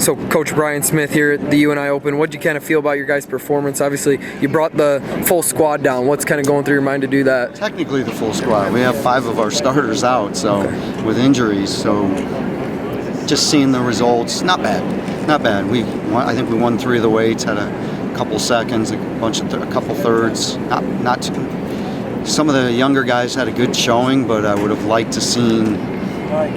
So, Coach Brian Smith here at the UNI Open, what did you kind of feel about your guys' performance? Obviously, you brought the full squad down. What's kind of going through your mind to do that? Technically the full squad. We have 5 of our starters out, so with injuries. So just seeing the results, not bad. Not bad. I think we won 3 of the weights, had a couple seconds, a couple thirds. Not too, some of the younger guys had a good showing, but I would have liked to seen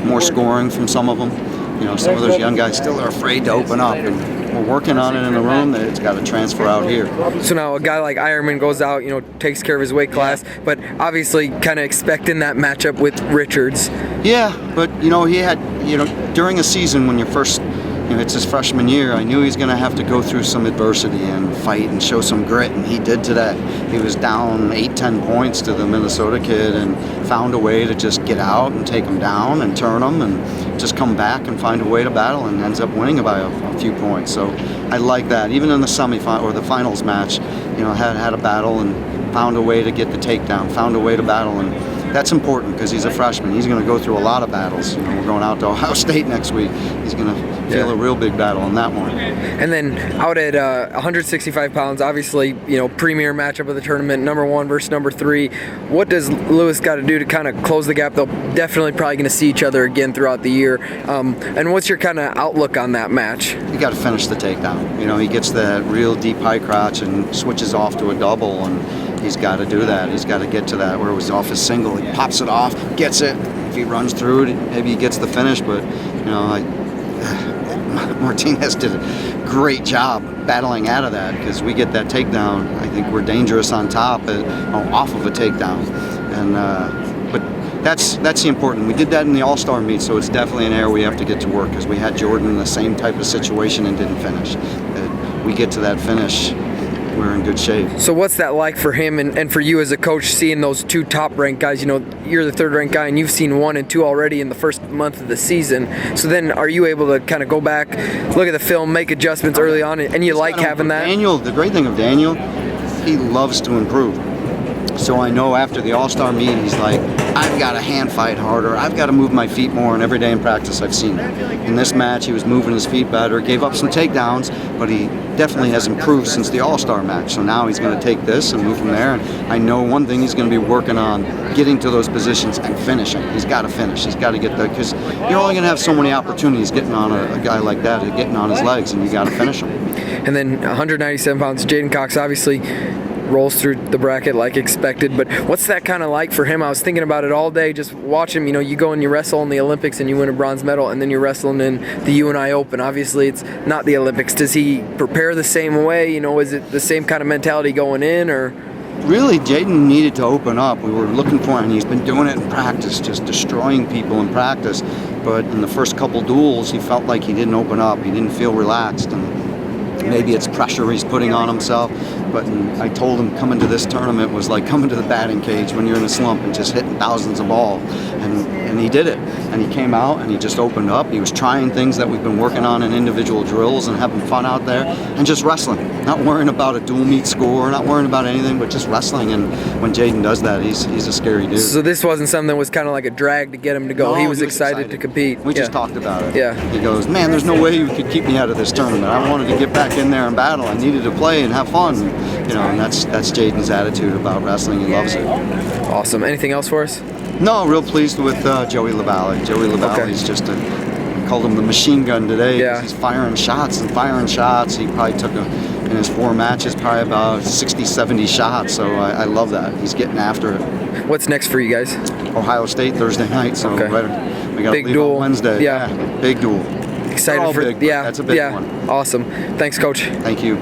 more scoring from some of them. You know, some of those young guys still are afraid to open up, and we're working on it in the room. That it's got to transfer out here. So now a guy like Ironman goes out, you know, takes care of his weight class, but obviously kind of expecting that matchup with Richards. Yeah, but you know, he had, you know, during a season when you're first, you know, it's his freshman year, I knew he's going to have to go through some adversity and fight and show some grit, and he did today. He was down 8-10 points to the Minnesota kid and found a way to just get out and take him down and turn him and just come back and find a way to battle, and ends up winning by a few points. So I like that. Even in the semifinal or the finals match, you know, had a battle and found a way to get the takedown, found a way to battle, and that's important because he's a freshman. He's going to go through a lot of battles. You know, we're going out to Ohio State next week. He's going to feel a real big battle in that one. And then out at 165 pounds, obviously, you know, premier matchup of the tournament, number 1 versus number 3. What does Lewis got to do to kind of close the gap? They'll definitely probably going to see each other again throughout the year. And what's your kind of outlook on that match? You got to finish the takedown. You know, he gets that real deep high crotch and switches off to a double, and he's got to do that. He's got to get to that where it was off his single. He pops it off, gets it. If he runs through it, maybe he gets the finish. But you know, Martinez did a great job battling out of that because we get that takedown. I think we're dangerous on top, off of a takedown, and but that's the important. We did that in the All-Star meet, so it's definitely an area we have to get to work because we had Jordan in the same type of situation and didn't finish. We get to that finish, we're in good shape. So what's that like for him and for you as a coach, seeing those 2 top-ranked guys? You know, you're the 3rd-ranked guy, and you've seen 1 and 2 already in the first month of the season. So then are you able to kind of go back, look at the film, make adjustments early on, and you like having that? Daniel, the great thing of Daniel, he loves to improve. So I know after the All-Star meet, he's like, I've got to hand fight harder. I've got to move my feet more, and every day in practice I've seen it. In this match, he was moving his feet better, gave up some takedowns, but he definitely has improved since the All-Star match. So now he's going to take this and move from there, and I know one thing he's going to be working on, getting to those positions and finishing. He's got to finish. He's got to get there, because you're only going to have so many opportunities getting on a guy like that, getting on his legs, and you got to finish him. And then 197 pounds, Jaden Cox obviously rolls through the bracket like expected, but what's that kind of like for him? I was thinking about it all day, just watch him. You know, you go and you wrestle in the Olympics and you win a bronze medal, and then you're wrestling in the UNI Open. Obviously, it's not the Olympics. Does he prepare the same way? You know, is it the same kind of mentality going in, or? Really, Jaden needed to open up. We were looking for him, and he's been doing it in practice, just destroying people in practice. But in the first couple duels, he felt like he didn't open up. He didn't feel relaxed, and maybe it's pressure he's putting on himself. But I told him coming to this tournament was like coming to the batting cage when you're in a slump and just hitting thousands of balls. And he did it. And he came out and he just opened up. He was trying things that we've been working on in individual drills and having fun out there and just wrestling. Not worrying about a dual meet score, not worrying about anything, but just wrestling. And when Jaden does that, he's a scary dude. So this wasn't something that was kind of like a drag to get him to go. No, he was excited to compete. We just talked about it. Yeah. He goes, man, there's no way you could keep me out of this tournament. I wanted to get back in there and battle. I needed to play and have fun. You know, and that's Jaden's attitude about wrestling. He loves it. Awesome. Anything else for us? No, real pleased with Joey LaValle. Joey LaValle's just called him the machine gun today. Yeah. He's firing shots and firing shots. He probably took in his 4 matches probably about 60, 70 shots. So I love that. He's getting after it. What's next for you guys? Ohio State Thursday night. So we got to leave duel on Wednesday. Yeah. Big duel. Excited for big, that's a big one. Awesome. Thanks, Coach. Thank you.